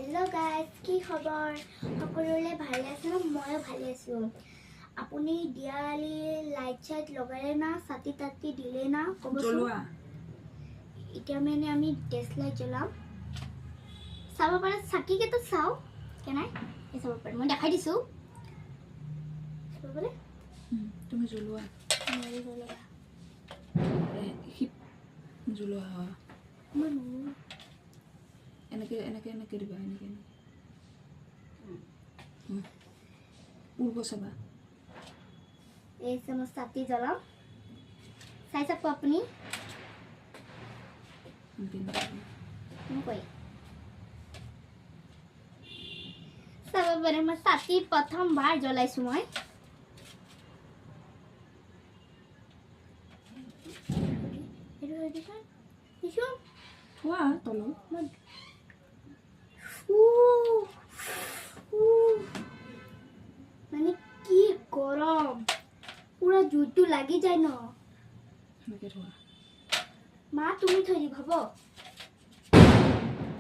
hello guys কি খবৰ সকলোৰে ভালে আছে ন ময়ো ভালে আছো আপুনি দিয়ালি লাইট চাইট লগালে না সাতি তাতি দিলে না জ্বলোৱা এতিয়া মানে আমি টেস্ট লাইট জ্বলাম চাব পাৰা সাকি কেটো চাও কেনাই এই চাব পাৰা মই দেখাই দিছো চাবলে তুমি জ্বলোৱা মই জ্বলোৱা জ্বলোৱা মনো এনেকে দিবা এনেকে উড়ব চাবা এই সময় সাতি জ্বলাম চাই চাপ আপুনি চাব পাৰে মই সাতি প্ৰথমবাৰ জ্বলাইছো মই থোৱা তলত মানে কি গৰম পুৰা জুইটো লাগি যায় ন এনেকে থোৱা মা তুমি থৈ দিব হ'ব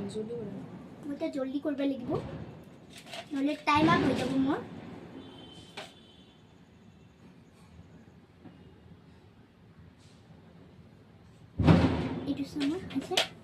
জলদি কৰা মই এতিয়া জলদি কৰিব লাগিব নহলে টাইম আপ হৈ যাব মোৰ এইটো সময় আছে